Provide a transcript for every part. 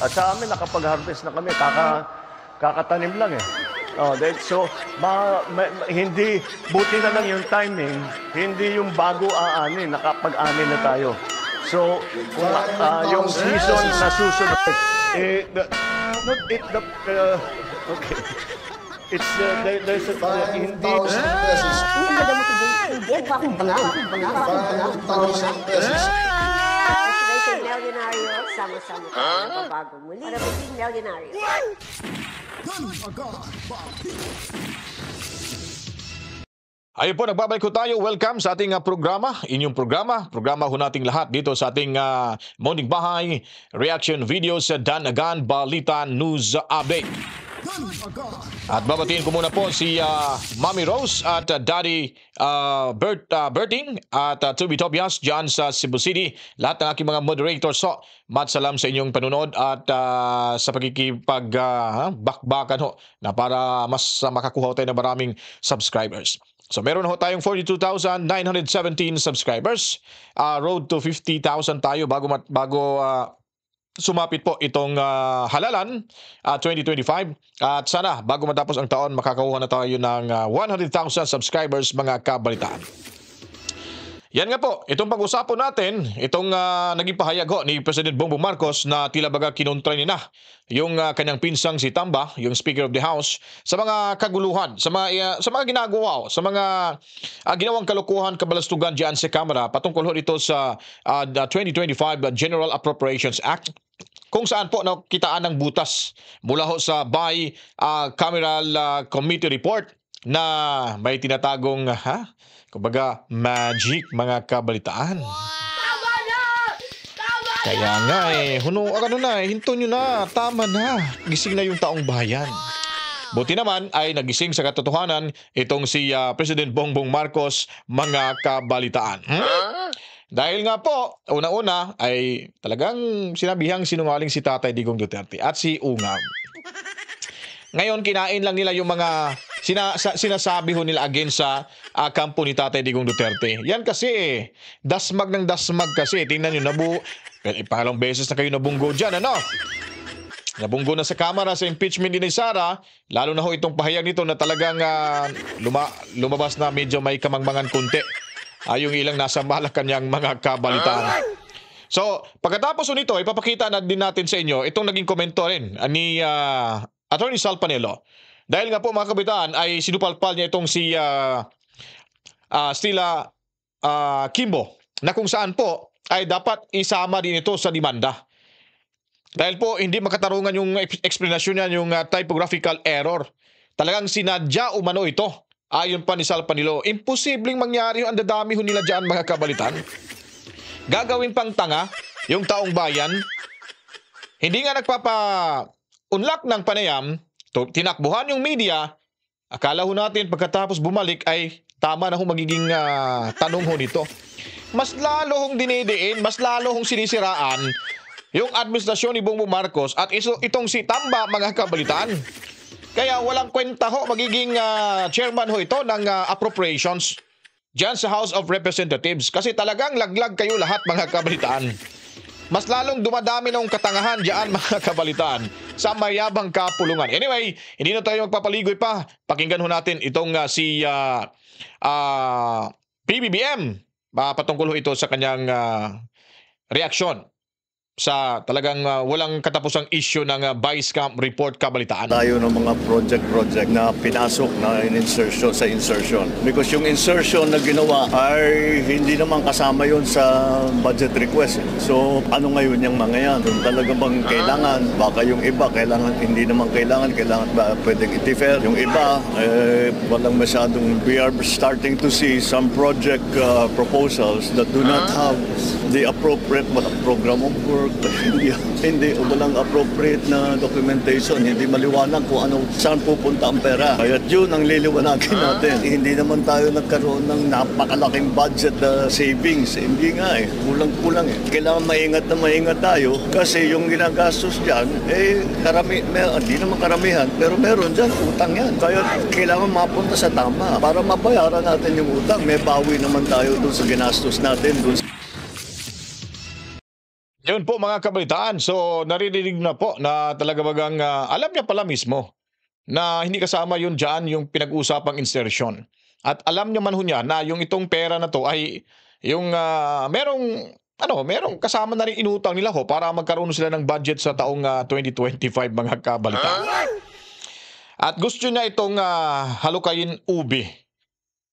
At sa amin, nakapag-harvest na kami. Kakatanim lang eh. Oh, so, hindi, buti na lang yung timing, hindi yung bago aanin, nakapag-anin na tayo. So, kung yung season na susunod, okay. It's, there's a, hindi, milyonaryo, sama-sama tayo magbabago muli para maging milyonaryo. Ayun po, nagbabalik ko tayo. Welcome sa ating programa, inyong programa ho nating lahat dito sa ating Morning Bahay reaction videos sa Danagan Balita News Update. At babatiin ko muna po si Mommy Rose at Daddy Berting at Tubi Tobias dyan sa Cebu City. Lahat ng aking mga moderators. So, matsalam sa inyong panunod at sa pagkikipag-bakbakan ho na para mas makakuha tayo ng maraming subscribers. So meron ho tayong 42,917 subscribers. Road to 50,000 tayo bago sumapit po itong halalan 2025. At sana bago matapos ang taon makakakuha na tayo ng 100,000 subscribers mga kabalitaan. Yan nga po, itong pag-usapan natin, itong naging pahayag ho ni President Bongbong Marcos na tila baga kinontra niya na yung kanyang pinsang si Tamba, yung Speaker of the House, sa mga kaguluhan, sa mga ginagawa, sa mga ginawang kalukuhan, kabalastugan diyan sa Kamara patungkol ho ito sa 2025 General Appropriations Act, kung saan po nakitaan ng butas mula ho sa Bicameral Committee Report na may tinatagong kumbaga magic mga kabalitaan. Tama na! Tama na! Kaya nga hinto nyo na, tama na, gising na yung taong bayan. Buti naman ay nagising sa katotohanan itong si President Bongbong Marcos mga kabalitaan. Dahil nga po, una-una ay talagang sinabihang sinungaling si Tatay Digong Duterte at si Ungab. Ngayon, kinain lang nila yung mga sinasabi ho nila against sa kampo ni Tatay Digong Duterte. Yan kasi dasmag ng dasmag kasi. Tingnan nyo, pangalawang beses na kayo nabunggo dyan, ano? Nabunggo na sa Kamara sa impeachment ni Sara, lalo na ho itong pahayag nito na talagang lumabas na medyo may kamangmangan kunti. Yung ilang nasa Malacanang mga kabalitaan. So, pagkatapos nito, ipapakita na din natin sa inyo itong naging komento rin ni Attorney Sal Panelo. Dahil nga po mga kabitaan ay sinupalpal niya itong si Stella Kimbo na kung saan po ay dapat isama din ito sa demanda. Dahil po hindi makatarungan yung explanation niya, yung typographical error. Talagang sinadya umano ito. Ayon pa ni Sal Panelo, imposibleng mangyari ang dadami ho nila dyan mga kabalitan. Gagawin pang tanga yung taong bayan. Hindi nga nagpapa-unlock ng panayam, tinakbuhan yung media. Akala ho natin pagkatapos bumalik ay tama na ho magiging tanong ho nito. Mas lalo hong dinidiin, mas lalo hong sinisiraan yung administrasyon ni Bongbong Marcos at itong si Tamba mga kabalitaan. Kaya walang kwenta ho magiging chairman ho ito ng appropriations dyan sa House of Representatives kasi talagang laglag kayo lahat mga kabalitaan. Mas lalong dumadami ng katangahan dyan mga kabalitaan sa mayabang kapulungan. Anyway, hindi na tayo magpapaligoy pa. Pakinggan ho natin itong si PBBM. Patungkol ho ito sa kanyang reaksyon sa talagang walang katapusang issue ng Vice Camp Report kabalitaan. Tayo ng mga project na pinasok na insertion sa insertion. Because yung insertion na ginawa ay hindi naman kasama yon sa budget request. So ano ngayon yung mga yan? Kung talaga bang kailangan, baka yung iba kailangan, hindi naman kailangan ba pwedeng i-defer. Yung iba, walang masyadong, we are starting to see some project proposals that do not have the appropriate program of work. Hindi, walang appropriate na documentation, hindi maliwanag kung saan pupunta ang pera. Kaya yun ang liliwanagin natin. Hindi naman tayo nagkaroon ng napakalaking budget savings. Hindi nga kulang-kulang Kailangan maingat tayo kasi yung ginagastos dyan, hindi naman karamihan, pero meron dyan, utang yan. Kaya kailangan mapunta sa tama para mabayaran natin yung utang. May bawi naman tayo dun sa ginastos natin. Yun po mga kabalitaan. So naririnig na po na talaga bagang alam niya pala mismo na hindi kasama yun dyan yung pinag-usapang insertion. At alam niya man ho niya na yung itong pera na to ay yung merong kasama na rin inutang nila ho para magkaroon sila ng budget sa taong 2025 mga kabalitaan. At gusto niya itong halukayin ubi.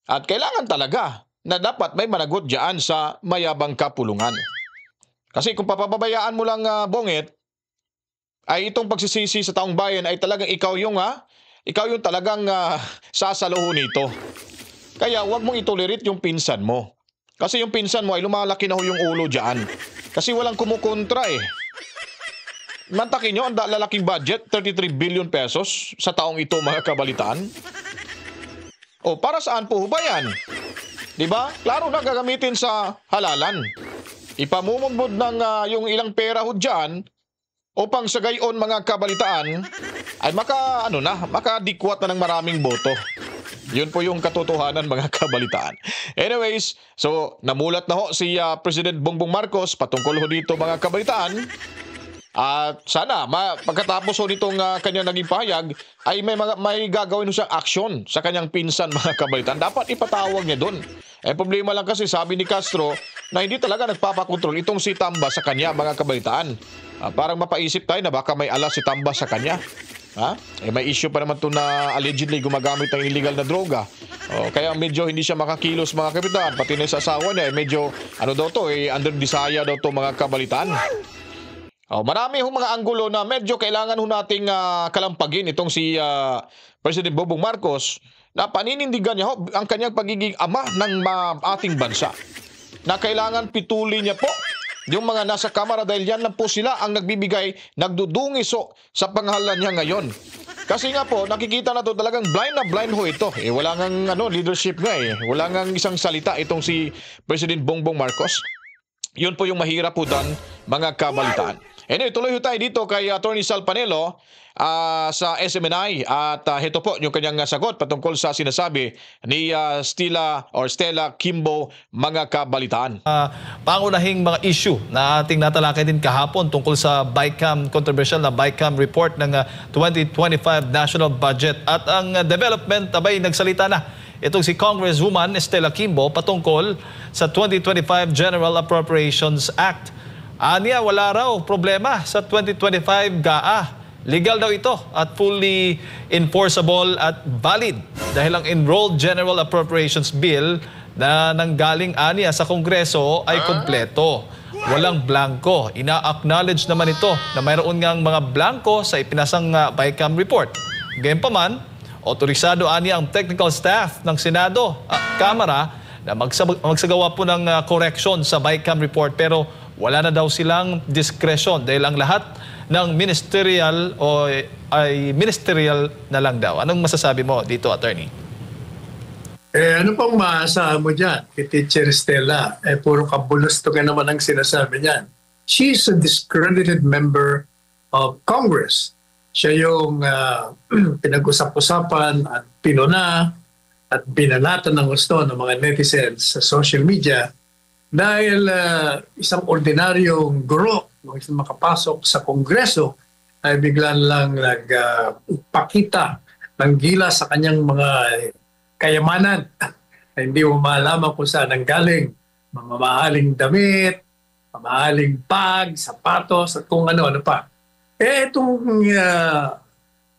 At kailangan talaga na dapat may managot dyan sa mayabang kapulungan. Kasi kung papabayaan mo lang bongit, ay itong pagsisisi sa taong bayan ay talagang ikaw yung talagang sasaluho nito. Kaya huwag mong itolerate yung pinsan mo. Kasi yung pinsan mo ay lumalaki na ho yung ulo dyan. Kasi walang kumukontra eh. Mantakin nyo, ang lalaking budget, 33 billion pesos sa taong ito mga kabalitaan. O para saan po ba yan? Diba? Klaro na gagamitin sa halalan. Ipamumumbod ng yung ilang pera ho dyan upang sa gayon mga kabalitaan ay makadikwat na ng maraming boto. Yun po yung katotohanan mga kabalitaan. Anyways, so namulat na ho si President Bongbong Marcos patungkol ho dito mga kabalitaan. At sana pagkatapos ho nitong kanyang naging pahayag ay may gagawin ho siyang aksyon sa kanyang pinsan mga kabalitaan. Dapat ipatawag niya doon. Problema lang kasi sabi ni Castro na hindi talaga nagpapakontrol itong si Tamba sa kanya mga kabalitaan. Parang mapaisip tayo na baka may alas si Tamba sa kanya. May issue pa naman to na allegedly gumagamit ng illegal na droga. Kaya medyo hindi siya makakilos mga kapitan. Pati na sa asawa niya medyo under desire daw to mga kabalitaan. Marami hong mga anggulo na medyo kailangan ho nating kalampagin itong si President Bongbong Marcos na paninindigan niya ang kanyang pagiging ama ng ating bansa. Na kailangan pituli niya po yung mga nasa kamara dahil yan lang po sila ang nagdudungiso sa pangalan niya ngayon. Kasi nga po, nakikita na to talagang blind na blind ho ito. Wala ngang leadership nga Wala ngang isang salita itong si President Bongbong Marcos. Yun po yung mahirap po doon, mga kabalitaan. Anyway, tuloy ho tayo dito kay Attorney Sal Panelo sa SMNI at ito po yung kanyang sagot patungkol sa sinasabi ni Stella Kimbo mga kabalitaan. Pangunahing mga issue na ating natalakay din kahapon tungkol sa controversial na BICAM report ng 2025 national budget at ang development abay nagsalita na itong si Congresswoman Stella Kimbo patungkol sa 2025 General Appropriations Act. Aniya, wala raw problema sa 2025 GAA. Legal daw ito at fully enforceable at valid dahil ang Enrolled General Appropriations Bill na nanggaling aniya sa Kongreso ay kompleto. Walang blanco. Ina-acknowledge naman ito na mayroon ngang mga blanco sa ipinasang BICAM report. Gayunpaman, otorisado aniya ang technical staff ng Senado at Kamara na magsagawa po ng correction sa BICAM report pero wala na daw silang discretion dahil ang lahat ng ministerial ay ministerial na lang daw. Anong masasabi mo dito, Attorney? Ano pang maasahan mo dyan kay Teacher Stella? Puro kabulusto ka naman ang sinasabi niyan. She's a discredited member of Congress. Siya yung pinag-usap-usapan at pinuna at binanatan ng gusto ng mga netizens sa social media dahil isang ordinaryong guro nung makapasok sa Kongreso ay biglan lang nagpakita ng gila sa kanyang mga kayamanan. Hindi mo malaman kung saan nanggaling. Mamahaling damit, mamahaling bag, sapatos, at kung ano-ano pa. Itong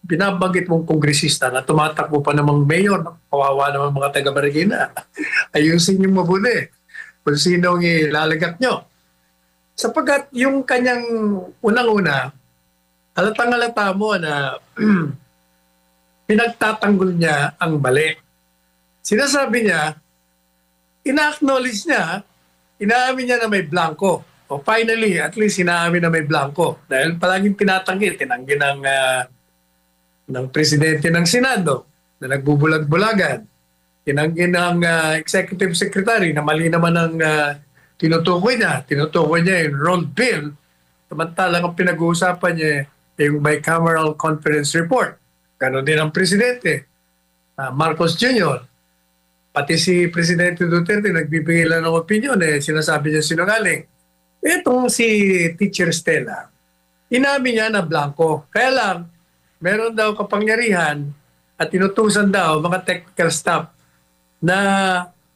binabanggit mong kongresista na tumatakbo pa namang mayor, kawawa naman mga taga-Marikina. Ayusin yung mabuti kung sinong ilalagak nyo. Sapagkat yung kanyang unang-una, halatang-halata mo na pinagtatanggol niya ang mali. Sinasabi niya, ina-acknowledge niya, inaamin niya na may blanco. O finally, at least inaamin na may blanco. Dahil palaging tinatanggi ng presidente ng Senado na nagbubulag-bulagan. Tinanggi ng executive secretary na mali naman ang tinutukoy niya. Tinutukoy niya yung rolled bill. Samantalang ang pinag-uusapan niya yung bicameral conference report. Ganon din ang presidente, Marcos Jr. Pati si Presidente Duterte nagbibigay lang ng opinion sinasabi niya sinungaling. Itong si Teacher Stella, inamin niya na blanco. Kaya lang, meron daw kapangyarihan at inutusan daw mga technical staff na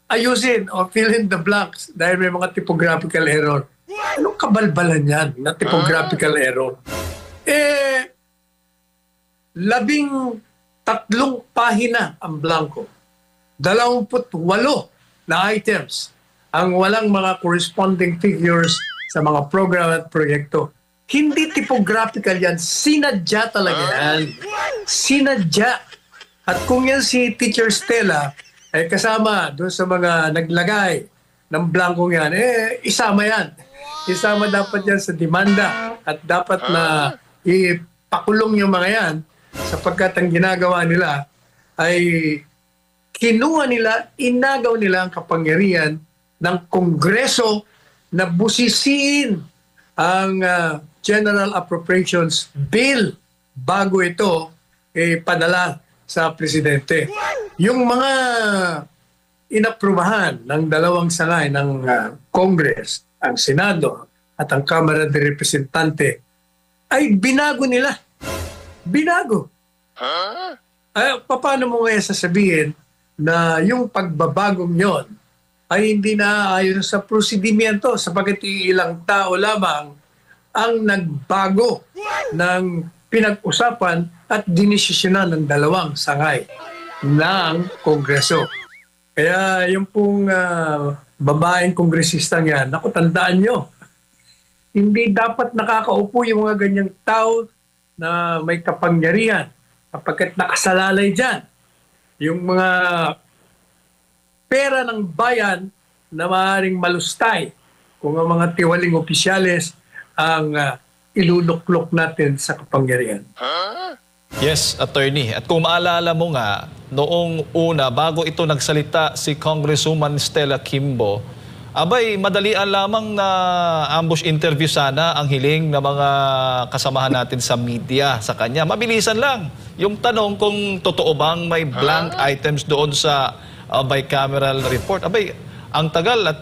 ayusin o fill in the blanks dahil may mga typographical error. Anong kabalbalan yan na typographical error? 13 pahina ang blanco. 28 na items ang walang mga corresponding figures sa mga program at proyekto. Hindi typographical yan. Sinadya talaga yan. Sinadya. At kung yan si Teacher Stella ay kasama doon sa mga naglagay ng blankong yan, isama yan. Isama dapat yan sa demanda at dapat na ipakulong yung mga yan sapagkat ang ginagawa nila ay kinuha nila, inagaw nila ang kapangyarihan ng Kongreso na busisiin ang General Appropriations Bill bago ito padala sa Presidente. Yung mga inaprubahan ng dalawang sangay ng Congress, ang Senado at ang Kamara de Representante, ay binago nila. Binago. Paano mo ngayon sasabihin na yung pagbabagong yon ay hindi naaayon sa prosedimento sapagkat ilang tao lamang ang nagbago ng pinag-usapan at dinesisyonan ng dalawang sangay ng Kongreso. Kaya yung pong babaeng kongresistang yan, naku, tandaan nyo, hindi dapat nakakaupo yung mga ganyang tao na may kapangyarihan kapagkat nakasalalay dyan. Yung mga pera ng bayan na maaaring malustay kung ang mga tiwaling opisyales ang iluluklok natin sa kapangyarihan. Yes, attorney. At kung maalala mo nga, noong una, bago ito nagsalita si Congresswoman Stella Kimbo, abay, madalian lamang na ambush interview sana ang hiling ng mga kasamahan natin sa media sa kanya. Mabilisan lang. Yung tanong kung totoo bang may blank items doon sa bicameral report. Abay, ang tagal at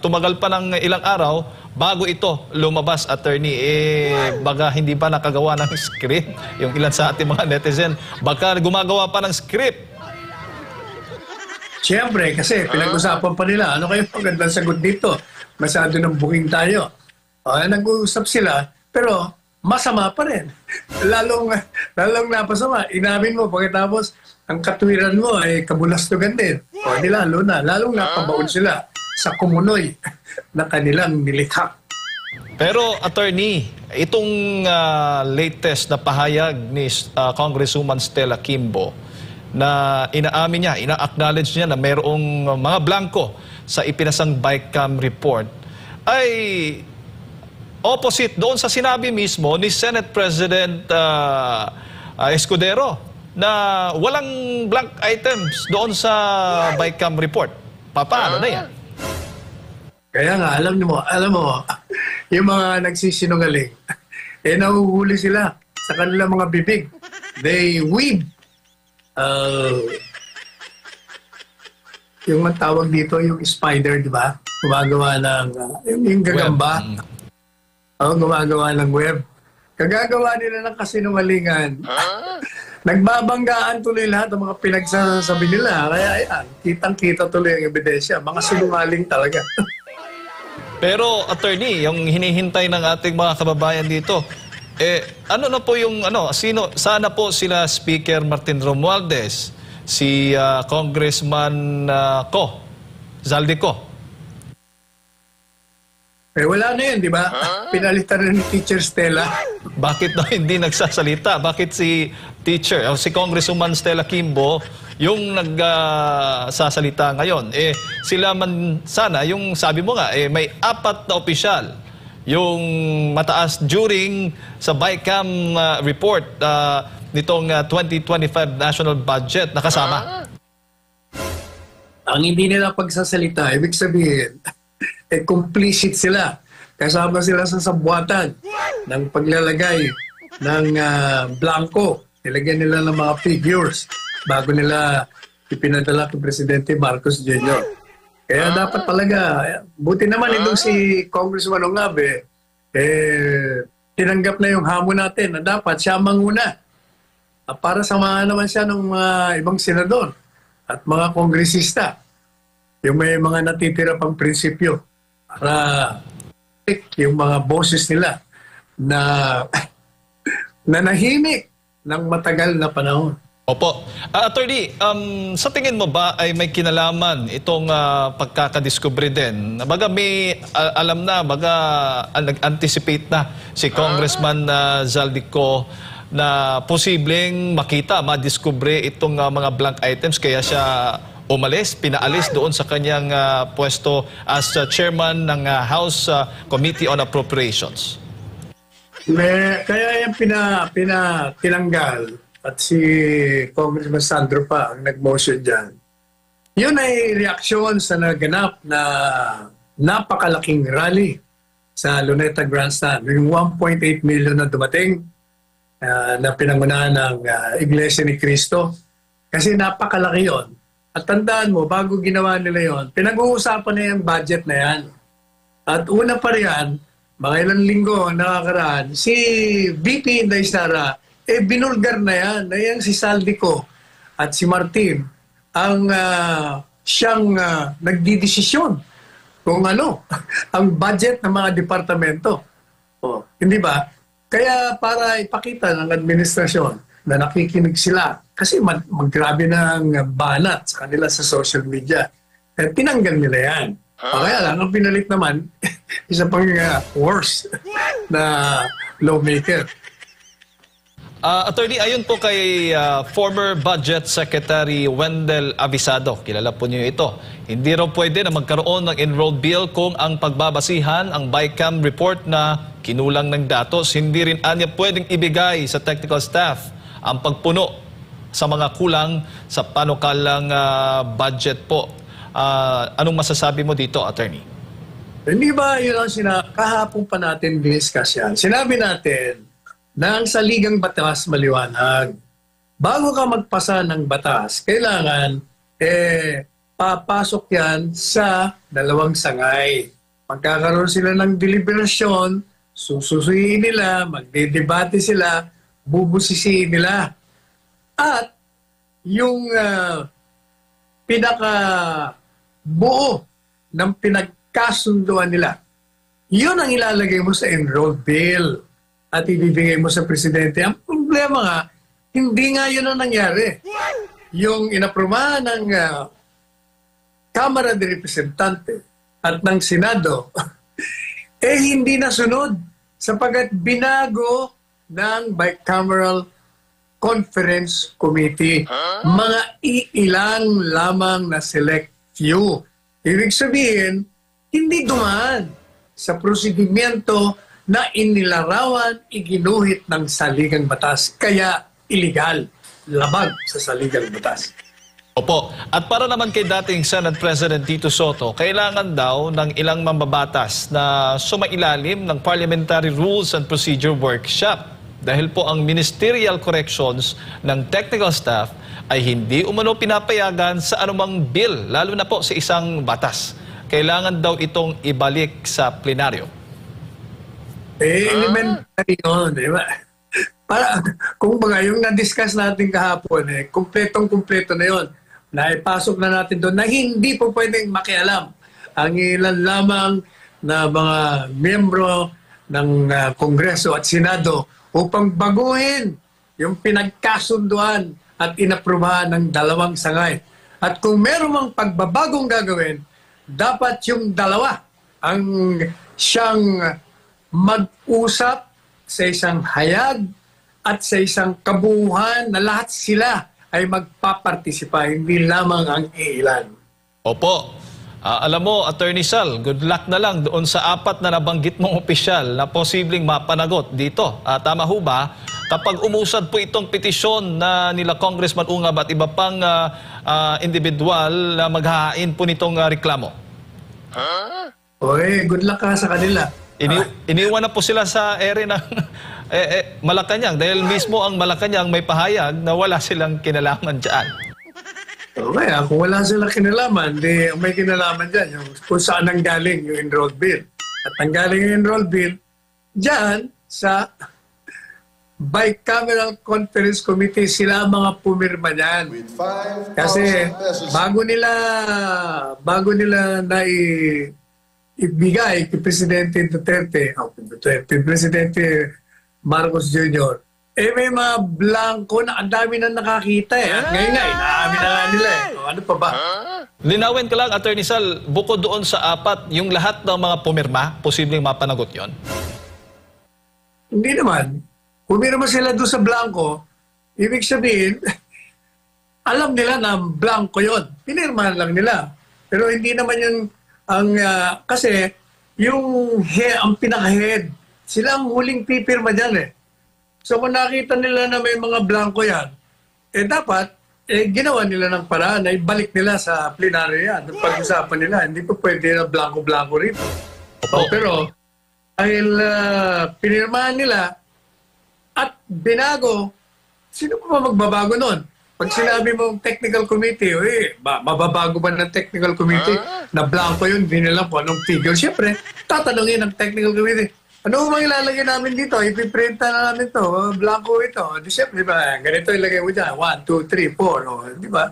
tumagal pa ng ilang araw bago ito lumabas, attorney. Baga hindi pa nakagawa ng script. Yung ilan sa ating mga netizen, baka gumagawa pa ng script. Siyempre, kasi pinag-usapan pa nila, ano kayo magandang sagot dito? Masyado ng booking tayo. Nag-uusap sila, pero masama pa rin. Lalong napasama. Inamin mo, pagkatapos, ang katwiran mo ay kabulastugan din. Di lalo na. Lalong napabaon sila sa kumunoy na kanilang nilikha. Pero, attorney, itong latest na pahayag ni Congresswoman Stella Kimbo, na inaamin niya, ina-acknowledge niya na mayroong mga blanco sa ipinasang BICAM report, ay opposite doon sa sinabi mismo ni Senate President Escudero na walang blank items doon sa BICAM report. Paano na yan? Kaya nga, alam mo, yung mga nagsisinungaling, nahuhuli sila sa kanilang mga bibig. They weave yung matawag dito, yung spider, di ba? Gumagawa ng, yung gagamba. Gumagawa ng web. Kagagawa nila ng kasinungalingan. Nagbabanggaan tuloy lahat ng mga pinagsasabi nila. Kaya ayan, kitang-kita tuloy ang ebidensya. Mga sinungaling talaga. Pero, attorney, yung hinihintay ng ating mga kababayan dito, ano na po yung, sana po sila Speaker Martin Romualdez, si Congressman Zaldico. Wala na yun, di ba? Pinalitan na ni Teacher Stella. Bakit na hindi nagsasalita? Bakit si si Congresswoman Stella Kimbo, yung nagsasalita ngayon? Sila man sana, yung sabi mo nga, may 4 na opisyal yung mataas during sa BICAM report nitong 2025 national budget nakasama. Ang hindi nila pagsasalita, ibig sabihin, complicit sila. Kasama sila sa sabuatan ng paglalagay ng blanco. Nilagyan nila ng mga figures bago nila ipinadala kay Presidente Marcos Jr. Kaya dapat talaga, buti naman itong si Congressman Ongabe, tinanggap na yung hamon natin na dapat siya manguna. Para samahan naman siya ng mga ibang senador at mga kongresista. Yung may mga natitira pang prinsipyo para yung mga boses nila na nanahimik ng matagal na panahon. Opo. Attorney, sa tingin mo ba ay may kinalaman itong pagkakadiscovery din? Baga may alam na, baga nag-anticipate na si Congressman Zaldico na posibleng makita, madiscovery itong mga blank items kaya siya umalis, pinaalis doon sa kanyang pwesto as chairman ng House Committee on Appropriations. Kaya yung tinanggal at si Congressman Sandro pa ang nag-motion dyan. Yun ay reaksyon sa naganap na napakalaking rally sa Luneta Grandstand. Yung 1.8 million na dumating na pinangunahan ng Iglesia ni Cristo. Kasi napakalaki yon. At tandaan mo, bago ginawa nila yon, pinag-uusapan na yung budget na yan. At una pa riyan, mga ilang linggo nakakaraan, si VP Inday Sara, binulgar na yan. Na yan si Zaldico at si Martin ang siyang nagdidesisyon kung ano ang budget ng mga departamento. Hindi ba? Kaya para ipakita ng administrasyon na nakikinig sila kasi maggrabe na ang banat sa kanila sa social media. Tinanggal nila yan. Kaya lang, ang pinalit naman, isa pang worse na lawmaker. Attorney, ayon po kay former Budget Secretary Wendell Avisado, kilala po niyo ito, hindi raw pwede na magkaroon ng enrolled bill kung ang pagbabasihan ang BICAM report na kinulang ng datos. Hindi rin anya pwedeng ibigay sa technical staff ang pagpuno sa mga kulang sa panukalang budget po. Anong masasabi mo dito, Attorney? Hindi ba yun ang kahapon pa natin diniscuss yan? Sinabi natin na ang saligang batas maliwanag. Bago ka magpasa ng batas, kailangan papasok yan sa dalawang sangay. Magkakaroon sila ng deliberasyon, sususuyin nila, magdedebate sila, bubusisiin nila. At yung pinakabuo ng pinagkasunduan nila, yun ang ilalagay mo sa enrolled bill at ibibigay mo sa presidente. Ang problema nga, hindi nga yun ang nangyari. Yung inaprumahan ng Kamara de Representante at ng Senado, hindi nasunod sapagat binago ng Bicameral Conference Committee. Mga iilang lamang na select few. Ibig sabihin, hindi dumaan sa prosedimento na inilarawan, iginuhit ng saligang batas. Kaya illegal, labag sa saligang batas. Opo. At para naman kay dating Senate President Tito Soto, kailangan daw ng ilang mambabatas na sumailalim ng Parliamentary Rules and Procedure Workshop. Dahil po ang ministerial corrections ng technical staff ay hindi umano pinapayagan sa anumang bill, lalo na po sa isang batas. Kailangan daw itong ibalik sa plenaryo. Elementary yun, di ba? Para, kung baga, yung na-discuss natin kahapon, kumpletong-kumpleto na yun. Naipasok na natin doon na hindi po pwedeng makialam ang ilan lamang na mga miyembro ng Kongreso at Senado upang baguhin yung pinagkasunduan at inaprubahan ng dalawang sangay. At kung meron mang pagbabagong gagawin, dapat yung dalawa ang siyang mag-usap sa isang hayag at sa isang kabuuan na lahat sila ay magpapartisipa, hindi lamang ang ilan. Opo. Alam mo, Attorney Sal, good luck na lang doon sa 4 na nabanggit mong opisyal na posibleng mapanagot dito. Tama ho ba? Kapag umusad po itong petisyon na nila Congressman Ungab at iba pang individual na maghahain po nitong reklamo. Good luck ka sa kanila. Iniwan na po sila sa ere ng Malacanang dahil mismo ang Malacanang may pahayag na wala silang kinalaman dyan. So, kaya kung wala silang kinalaman, di may kinalaman dyan yung kung saan nanggaling yung enrolled bill. At nanggaling yung enrolled bill dyan sa Bicameral Conference Committee, sila ang mga pumirma niyan. Kasi bago nila ibigay kay Presidente Duterte, Presidente Marcos Jr., may mga blanco na ang dami na nakakita eh. At ngayon nga, inaamin na nga nila eh. O, ano pa ba? Linawin ka lang, Attorney Sal, bukod doon sa 4, yung lahat ng mga pumirma, posibleng mapanagot yon? Hindi naman. Pumirma sila doon sa blanco, ibig sabihin, alam nila na blanco yon. Pinirmahan lang nila. Pero hindi naman yung, kasi yung ang pinaka-head, sila ang huling pipirma dyan eh. So kung nakita nila na may mga blanco yan, dapat, ginawa nila ng paraan na ibalik nila sa plenaryo yan. Pag-usapan nila, hindi pa pwede na blanco-blanco rito. Pero, dahil pinirmahan nila at binago, sino pa magbabago nun? Pag sinabi mong technical committee, mababago ba ng technical committee na blanco yun, hindi nila po anong figure? Siyempre, tatanungin ng technical committee, ano bang ilalagay namin dito? Ipiprinta na namin to, blanco ito. Di siyempre, diba, ganito ilagay mo dyan, 1, 2, 3, 4, di ba?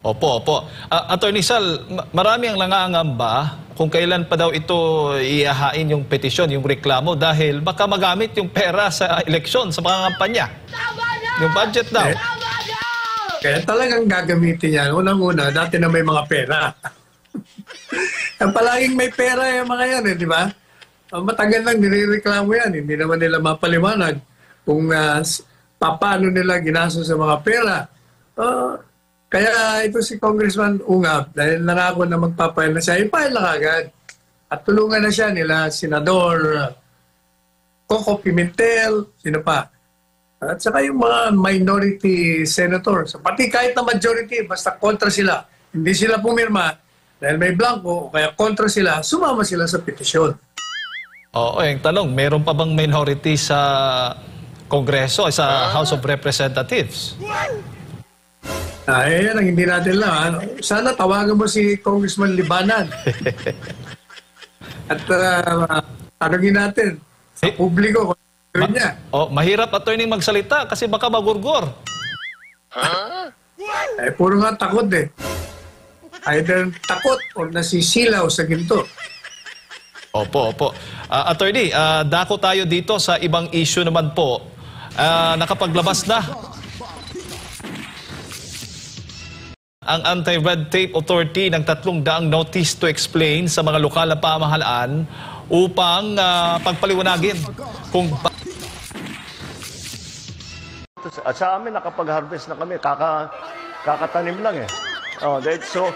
Opo. Attorney Sal, marami ang nangangamba kung kailan pa daw ito ihahain yung petisyon, yung reklamo, dahil baka magamit yung pera sa eleksyon, sa mga kampanya. Yung budget daw. Kaya talagang gagamitin yan. Unang-una, dati na may mga pera. Palaging may pera yung mga yan, di ba? Matagal lang nirereklamo yan. Hindi naman nila mapaliwanag kung paano nila ginastos sa mga pera. Kaya ito si Congressman Ungab, dahil nangako na magpapail na siya, ipail na agad. At tulungan na siya nila, Senador Coco Pimentel, sino pa? At saka yung mga minority senators. Pati kahit na majority, basta kontra sila. Hindi sila pumirma dahil may blanco, kaya kontra sila, sumama sila sa petisyon. Oo, yung tanong, meron pa bang minority sa Kongreso, sa House of Representatives? Yan ang hindi natin lang. Sana tawagan mo si Congressman Libanan. At tanongin natin sa publiko kung niya. Mahirap, attorney, magsalita kasi baka magurgor. Puro nga takot eh. Either takot o nasisilaw sa ginto. Opo. Attorney, dako tayo dito sa ibang issue naman po. Nakapaglabas na ang Anti-Red Tape Authority ng 300 notice to explain sa mga lokal na pamahalaan upang pagpaliwanagin kung At sa amin, nakapag-harvest na kami, kakatanim lang eh. So,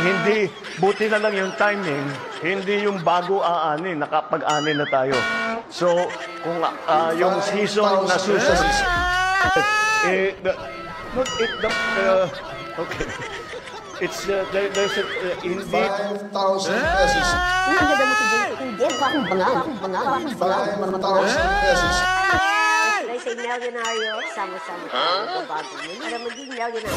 hindi, buti na lang yung timing, hindi yung bago aanin, nakapag-anin na tayo. So, kung yung season na susunod, okay. It's, there's a, hindi... 5,000 pesos. Ang ganda mo hindi akong bangang. 5,000 pesos. Ay, say milyonaryo, sama-sama tayo magbabago mo para maging milyonaryo.